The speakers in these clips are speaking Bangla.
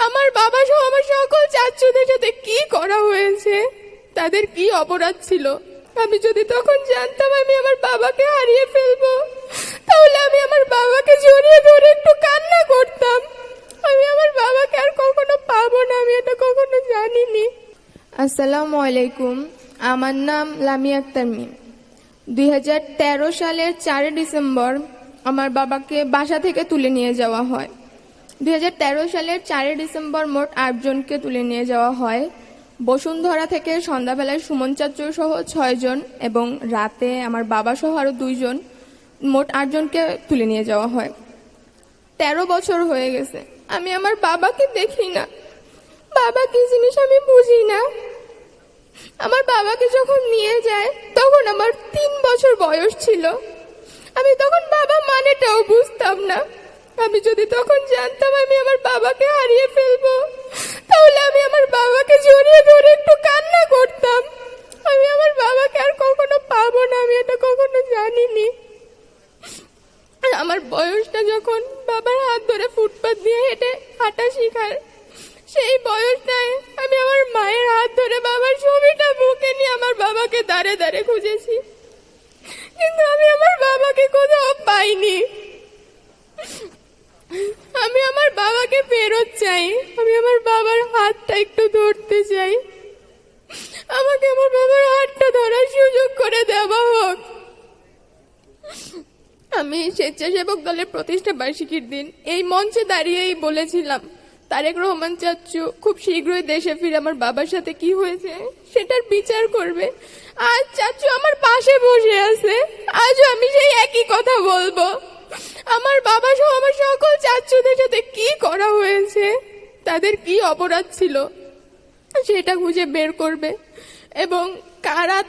আমার বাবা সহ আমার সকল চাচুদের সাথে কি করা হয়েছে, তাদের কি অপরাধ ছিল। আমি যদি তখন জানতাম আমি আমার বাবাকে হারিয়ে ফেলবো, তাহলে আমি আমার বাবাকে জড়িয়ে ধরে একটু কান্না করতাম। আমি আমার বাবাকে আর কখনো পাবো না, আমি এটা কখনো জানিনি। আসসালামু আলাইকুম, আমার নাম লামিয়া আক্তার মিম। 2013 সালের 4 ডিসেম্বর আমার বাবাকে বাসা থেকে তুলে নিয়ে যাওয়া হয়। 2013 সালের 4 ডিসেম্বর মোট 8 জনকে তুলে নিয়ে যাওয়া হয়। বসুন্ধরা থেকে সন্ধ্যাবেলায় সুমন চাচু সহ 6 জন এবং রাতে আমার বাবা সহ আরো 2 জন, মোট 8 জনকে তুলে নিয়ে যাওয়া হয়। 13 বছর হয়ে গেছে, আমি আমার বাবাকে দেখি না। বাবা কি জিনিস আমি বুঝি না। আমার বাবাকে যখন নিয়ে যায় তখন আমার 3 বছর বয়স ছিল। আমি তখন বাবা মানেটাও বুঝতাম না। আমি যদি তখন জানতাম আমি আমার বাবাকে হারিয়ে ফেলবো, তাহলে আমি আমার বাবাকে জড়িয়ে ধরে একটু কান্না করতাম। আমি আমার বাবাকে আর কখনো পাবো না, আমি এটা কখনো জানিনি। আমার বয়সটা যখন বাবার হাত ধরে ফুটপাত দিয়ে হেঁটে হাঁটা শিখার, সেই বয়সটায় আমি আমার মায়ের হাত ধরে বাবার ছবিটা বুকে নিয়ে আমার বাবাকে দাঁড়ে দাঁড়ে খুঁজেছি, কিন্তু আমি আমার বাবাকে কোথাও পাইনি। আমি আমার বাবাকে ফেরত চাই, আমি আমার বাবার হাতটা একটু ধরতে চাই। আমাকে আমার বাবার হাতটা ধরার সুযোগ করে দেওয়া হোক। আমি স্বেচ্ছাসেবক দলের প্রতিষ্ঠা বার্ষিকীর দিন এই মঞ্চে দাঁড়িয়েই বলেছিলাম তারেক রহমান চাচু খুব শীঘ্রই দেশে ফিরে আমার বাবার সাথে কি হয়েছে সেটার বিচার করবে। আজ চাচু আমার পাশে বসে আছে, আজও আমি সেই একই কথা বলবো। আমার বাবা সহ আমার সকল চাচুদের সাথে কি করা হয়েছে, তাদের কি অপরাধ ছিল সেটা খুঁজে বের করবে এবং কারা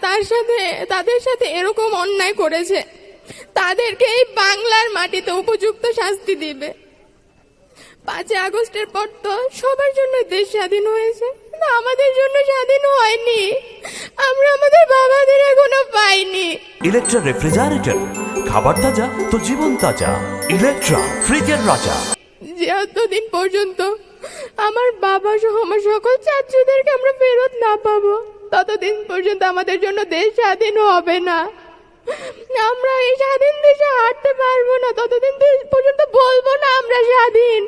তাদের সাথে এরকম অন্যায় করেছে তাদেরকে এই বাংলার মাটিতে উপযুক্ত শাস্তি দিবে। 5 আগস্টের পর তো সবার জন্য দেশ স্বাধীন হয়েছে, কিন্তু আমাদের জন্য স্বাধীন হয়নি। আমরা আমাদের বাবাদের এখনো পাইনি। ইলেকট্রা রেফ্রিজারেটর, খাবার তাজা তো জীবন তাজা। ইলেকট্রা, ফ্রিজের রাজা। যতদিন পর্যন্ত আমার বাবা সহ আমার সকল চাচুদেরকে আমরা ফেরত না পাবো, ততদিন পর্যন্ত আমাদের জন্য দেশ স্বাধীন হবে না। আমরা এই স্বাধীন দেশে হাঁটতে পারবো না, ততদিন পর্যন্ত বলবো না আমরা স্বাধীন,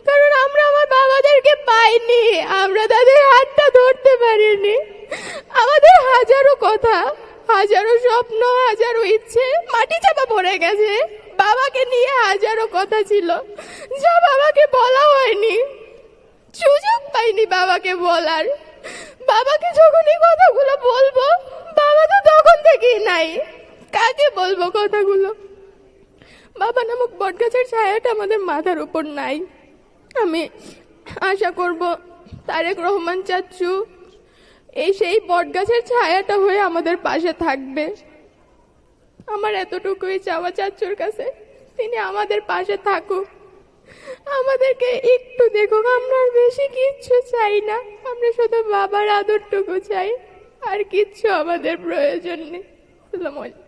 কারণ আমরা আমার বাবাদেরকে পাইনি, আমরা তাদের হাতটা ধরতে পারিনি। আমাদের হাজারো কথা, হাজারো স্বপ্ন, হাজারো ইচ্ছে মাটি চাপা পড়ে গেছে। বাবাকে নিয়ে হাজারো কথা ছিল যা বাবাকে বলা হয়নি, সুযোগ পাইনি বাবাকে বলার। বাবাকে যখন এই কথাগুলো বলবো, বাবা তো তখন থেকেই নাই, কাকে বলবো কথাগুলো? বাবা নামক বটগাছের ছায়াটা আমাদের মাথার উপর নাই। আমি আশা করব তারেক রহমান চাচু সেই বটগাছের ছায়াটা হয়ে আমাদের পাশে থাকবে। আমার এতটুকুই চাওয়া চাচুর কাছে, তিনি আমাদের পাশে থাকুক, আমাদেরকে একটু দেখুক। আমরা বেশি কিচ্ছু চাই না, আমরা শুধু বাবার আদরটুকু চাই, আর কিচ্ছু আমাদের প্রয়োজন নেই। আসসালামু আলাইকুম।